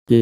کہ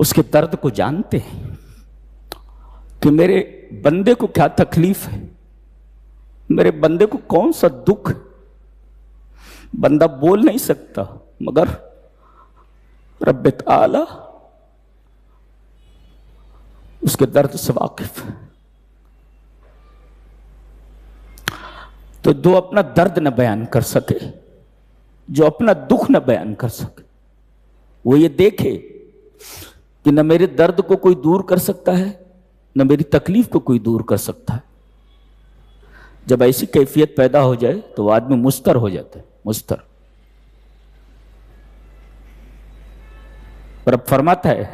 اس کے درد کو جانتے ہیں کہ میرے بندے کو کیا تکلیف ہے، میرے بندے کو کون سا دکھ. بندہ بول نہیں سکتا مگر رب تعالی اس کے درد سے واقف ہے. تو جو اپنا درد نہ بیان کر سکے، جو اپنا دکھ نہ بیان کر سکے، وہ یہ دیکھے کہ نہ میرے درد کو کوئی دور کر سکتا ہے، نہ میری تکلیف کو کوئی دور کر سکتا ہے. جب ایسی کیفیت پیدا ہو جائے تو وہ آدمی مستر ہو جاتا ہے، مستر. رب فرماتا ہے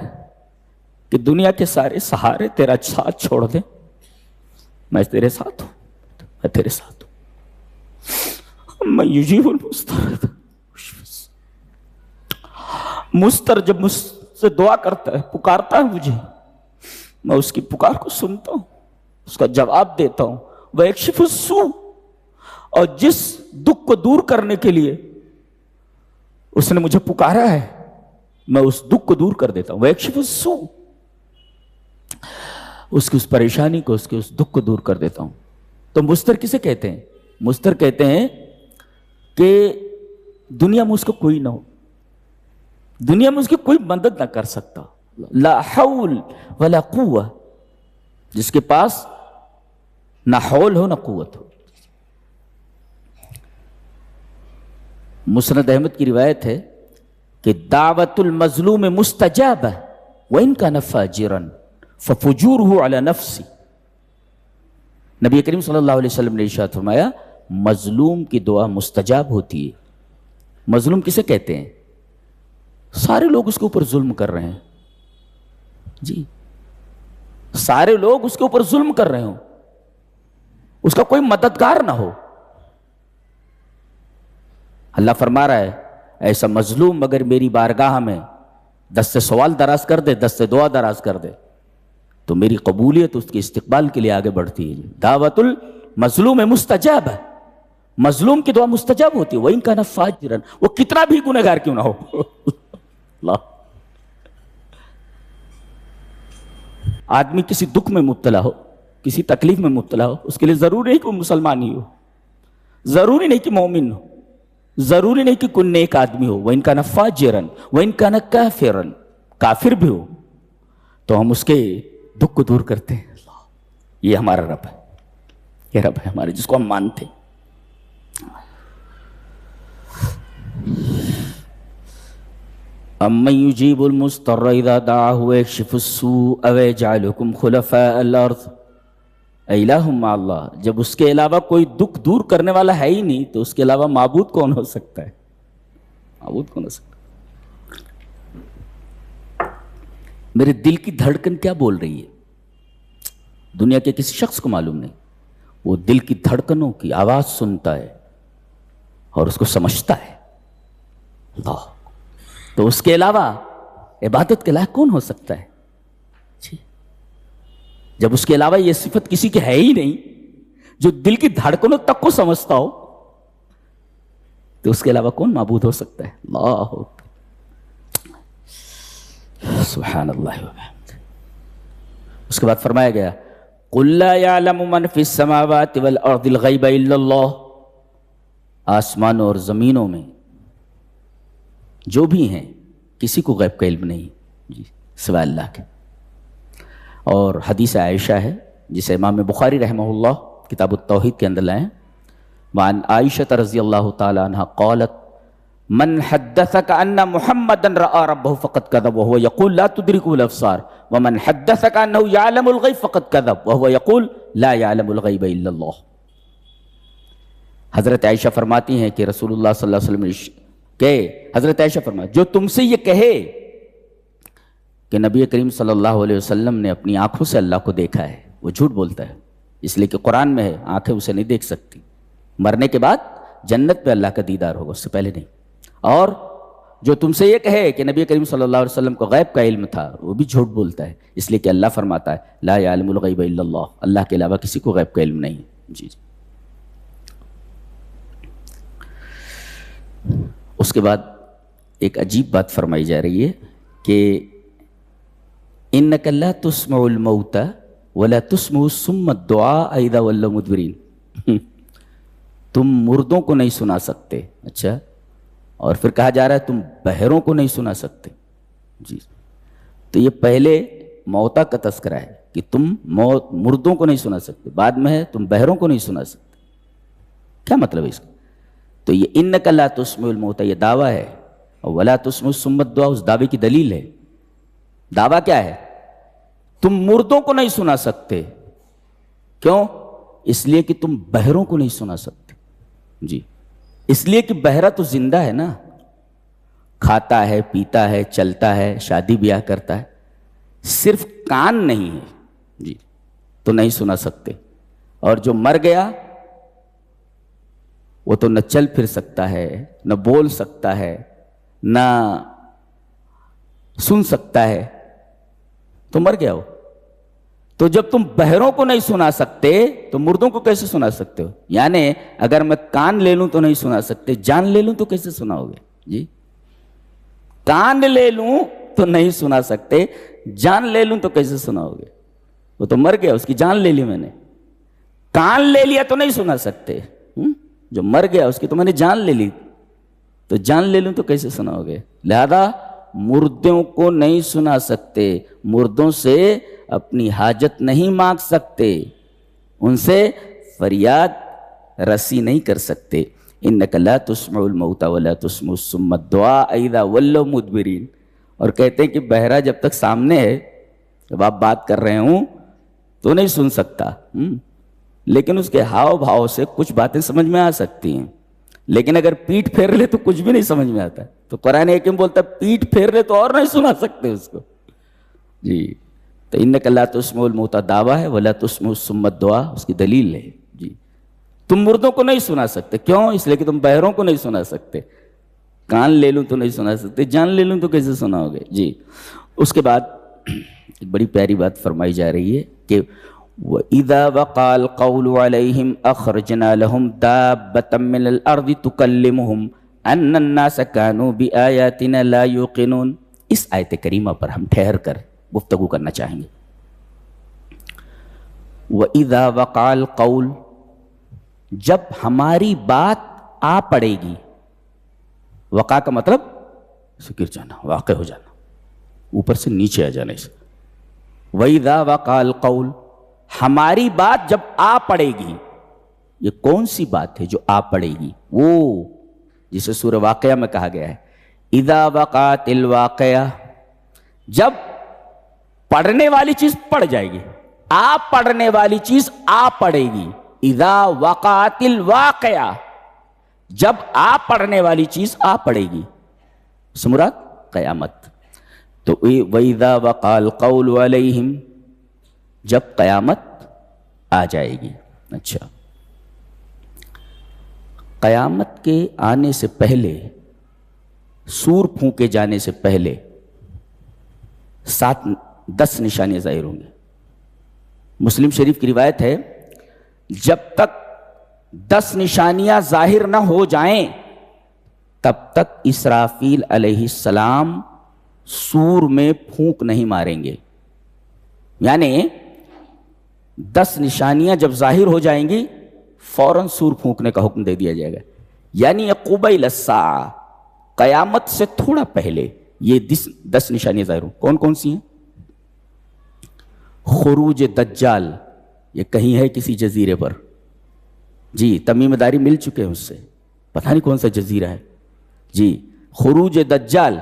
کہ دنیا کے سارے سہارے تیرا ساتھ چھوڑ دیں، میں تیرے ساتھ ہوں، میں تیرے ساتھ ہوں. میں یجیب المستر، مستر جب مجھ سے دعا کرتا ہے، پکارتا ہے مجھے، میں اس کی پکار کو سنتا ہوں، اس کا جواب دیتا ہوں. وَيَكْشِفُ السُّوءَ، اور جس دکھ کو دور کرنے کے لیے اس نے مجھے پکارا ہے میں اس دکھ کو دور کر دیتا ہوں. وَيَكْشِفُ السُّوءَ، اس کی اس پریشانی کو، اس کے اس دکھ کو دور کر دیتا ہوں. تو مستر کسے کہتے ہیں؟ مستر کہتے ہیں کہ دنیا میں اس کو کوئی نہ ہو، دنیا میں اس کی کوئی مدد نہ کر سکتا، لا حول ولا قوہ، جس کے پاس نہ حول ہو نہ قوت ہو. مسند احمد کی روایت ہے کہ دعوت المظلوم مستجابہ وان کان فاجرا ففجورہ علی نفسی. نبی کریم صلی اللہ علیہ وسلم نے ارشاد فرمایا مظلوم کی دعا مستجاب ہوتی ہے. مظلوم کسے کہتے ہیں؟ سارے لوگ اس کے اوپر ظلم کر رہے ہیں، جی سارے لوگ اس کے اوپر ظلم کر رہے ہوں، اس کا کوئی مددگار نہ ہو. اللہ فرما رہا ہے ایسا مظلوم اگر میری بارگاہ میں دست سوال دراز کر دے، دست دعا دراز کر دے، تو میری قبولیت اس کے استقبال کے لیے آگے بڑھتی ہے. دعوت المظلوم مستجاب ہے، مظلوم کی دعا مستجاب ہوتی ہے. وَإِن كَانَ فَاجِرًا، وہ کتنا بھی گنہگار کیوں نہ ہو. اللہ، آدمی کسی دکھ میں مبتلا ہو، کسی تکلیف میں مبتلا ہو، اس کے لیے ضروری نہیں کہ وہ مسلمان ہی ہو، ضروری نہیں کہ مومن ہو، ضروری نہیں کہ کوئی نیک آدمی ہو. وَإِن كَانَ فَاجِرًا وَإِن كَانَ كَافِرًا، کافر بھی ہو تو ہم اس کے دکھ کو دور کرتے ہیں. یہ ہمارا رب ہے، یہ رب ہے ہمارے جس کو ہم مانتے ہیں. اَمَّن يُجِيبُ الْمُضْطَرَّ إِذَا دَعَاهُ وَيَكْشِفُ السُّوءَ وَيَجْعَلُكُمْ خُلَفَاءَ الْأَرْضِ اِلَٰهٌ مَّعَ اللَّهِ. جب اس کے علاوہ کوئی دکھ دور کرنے والا ہے ہی نہیں تو اس کے علاوہ معبود کون ہو سکتا ہے؟ معبود کون ہو سکتا ہے؟ میرے دل کی دھڑکن کیا بول رہی ہے دنیا کے کسی شخص کو معلوم نہیں. وہ دل کی دھڑکنوں کی آواز سنتا ہے اور اس کو سمجھتا ہے. اللہ، تو اس کے علاوہ عبادت کے لائق کون ہو سکتا ہے؟ جی جب اس کے علاوہ یہ صفت کسی کی ہے ہی نہیں، جو دل کی دھڑکنوں تک کو سمجھتا ہو، تو اس کے علاوہ کون معبود ہو سکتا ہے؟ اللہ سبحان اللہ وبحمدہ. اس کے بعد فرمایا گیا قُلْ لَا يَعْلَمُ مَنْ فِي السَّمَاوَاتِ وَالْأَرْضِ الْغَيْبَ إِلَّا اللَّهُ. آسمانوں اور زمینوں میں جو بھی ہیں کسی کو غیب کا علم نہیں جی سوائے اللہ کے. اور حدیث عائشہ ہے جسے امام بخاری رحمہ اللہ کتاب التوحید کے اندر لائے ہیں. وعن عائشہ رضی اللہ تعالی عنہ قالت من حدثك ان محمدا راى ربه فقد كذب وهو يقول لا تدركه الابصار ومن حدثك انه يعلم الغيب فقد كذب وهو يقول لا يعلم الغيب الا الله. حضرت عائشہ فرماتی ہیں کہ رسول اللہ صلی اللہ علیہ وسلم کہ حضرت عائشہ فرماتی جو تم سے یہ کہے کہ نبی کریم صلی اللہ علیہ وسلم نے اپنی آنکھوں سے اللہ کو دیکھا ہے، وہ جھوٹ بولتا ہے. اس لیے کہ قرآن میں ہے آنکھیں اسے نہیں دیکھ سکتی، مرنے کے بعد جنت میں اللہ کا دیدار ہوگا، اس سے پہلے نہیں. اور جو تم سے یہ کہے کہ نبی کریم صلی اللہ علیہ وسلم کو غیب کا علم تھا، وہ بھی جھوٹ بولتا ہے. اس لیے کہ اللہ فرماتا ہے لا یعلم الغیب الا اللہ، اللہ کے علاوہ کسی کو غیب کا علم نہیں ہے. جی اس کے بعد ایک عجیب بات فرمائی جا رہی ہے کہ انک لا تسمع الموت ولا تسمع الصم الدعاء اذا ولوا مدبرین، تم مردوں کو نہیں سنا سکتے. اچھا، اور پھر کہا جا رہا ہے تم بہروں کو نہیں سنا سکتے. جی، تو یہ پہلے موتا کا تذکرہ ہے کہ تم مردوں کو نہیں سنا سکتے، بعد میں ہے تم بہروں کو نہیں سنا سکتے. کیا مطلب ہے اس کا؟ تو یہ انک لا تسمع الموت یہ دعویٰ ہے، اور ولا تسمع الصم الدعاء اس دعوے کی دلیل ہے. دعویٰ کیا ہے؟ تم مردوں کو نہیں سنا سکتے. کیوں؟ اس لیے کہ تم بہروں کو نہیں سنا سکتے. جی، اس لیے کہ بہرا تو زندہ ہے نا، کھاتا ہے، پیتا ہے، چلتا ہے، شادی بیاہ کرتا ہے، صرف کان نہیں ہے. جی، تو نہیں سنا سکتے. اور جو مر گیا وہ تو نہ چل پھر سکتا ہے، نہ بول سکتا ہے، نہ سن سکتا ہے، تو مر گیا وہ. تو جب تم بہروں کو نہیں سنا سکتے تو مردوں کو کیسے سنا سکتے ہو؟ یعنی اگر میں کان لے لوں تو نہیں سنا سکتے، جان لے لوں تو کیسے سناؤ گے؟ جی، کان لے لوں تو نہیں سنا سکتے، جان لے لوں تو کیسے سناؤ گے؟ وہ تو مر گیا، اس کی جان لے لی میں نے. کان لے لیا تو نہیں سنا سکتے، جو مر گیا اس کی تو میں نے جان لے لی، تو جان لے لوں تو کیسے سناؤ گے؟ لہذا مردوں کو نہیں سنا سکتے، مردوں سے اپنی حاجت نہیں مانگ سکتے، ان سے فریاد رسی نہیں کر سکتے. انک لا تسمع الموت ولا تسمع الصم الدعاء اذا ولوا مدبرین. اور کہتے ہیں کہ بہرا جب تک سامنے ہے، جب آپ بات کر رہے ہوں تو نہیں سن سکتا، لیکن اس کے ہاؤ بھاؤ سے کچھ باتیں سمجھ میں آ سکتی ہیں. لیکن اگر پیٹھ پھیر لے تو کچھ بھی نہیں سمجھ میں آتا. تو قرآن حکیم بولتا ہے پیٹھ پھیر لے تو اور نہیں سنا سکتے اس کو. جی، تو انک لا تسمع الموت دعویٰ ہے، ولا تسمع الصم الدعاء اس کی دلیل ہے. جی، تم مردوں کو نہیں سنا سکتے. کیوں؟ اس لیے کہ تم بہروں کو نہیں سنا سکتے. کان لے لوں تو نہیں سنا سکتے، جان لے لوں تو کیسے سناؤ گے؟ جی. اس کے بعد ایک بڑی پیاری بات فرمائی جا رہی ہے کہ وَإِذَا وَقَعَ الْقَوْلُ عَلَيْهِمْ أَخْرَجْنَا لَهُمْ دَابَّةً مِّنَ الْأَرْضِ تُكَلِّمُهُمْ أَنَّ النَّاسَ كَانُوا بِآيَاتِنَا لَا يُوقِنُونَ. اس آیت کریمہ پر ہم ٹھہر کر گفتگو کرنا چاہیں گے. وَإِذَا وَقَعَ الْقَوْلُ جب ہماری بات آ پڑے گی. وقع کا مطلب گر جانا، واقع ہو جانا، اوپر سے نیچے آ جانا. اس وَإِذَا وَقَعَ الْقَوْلُ ہماری بات جب آ پڑے گی. یہ کون سی بات ہے جو آ پڑے گی؟ وہ جسے سورہ واقعہ میں کہا گیا ہے اذا وقعت الواقعہ، جب پڑھنے والی چیز پڑ جائے گی، آپ پڑھنے والی چیز آ پڑے گی. اذا وقعت الواقعہ جب آپ پڑھنے والی چیز آ پڑے گی، اس مراد قیامت. تو وَإِذَا وَقَعَ الْقَوْلُ عَلَيْهِمْ جب قیامت آ جائے گی. اچھا، قیامت کے آنے سے پہلے، سور پھونکے جانے سے پہلے 10 نشانیاں ظاہر ہوں گی. مسلم شریف کی روایت ہے جب تک 10 نشانیاں ظاہر نہ ہو جائیں تب تک اسرافیل علیہ السلام سور میں پھونک نہیں ماریں گے. یعنی 10 نشانیاں جب ظاہر ہو جائیں گی فوراً سور پھونکنے کا حکم دے دیا جائے گا. یعنی قبیل الساعہ قیامت سے تھوڑا پہلے یہ 10 نشانیاں ظاہر ہوں. کون کون سی ہیں؟ خروج دجال، یہ کہیں ہے کسی جزیرے پر. جی، تمیم داری مل چکے ہیں اس سے، پتہ نہیں کون سا جزیرہ ہے. جی، خروج دجال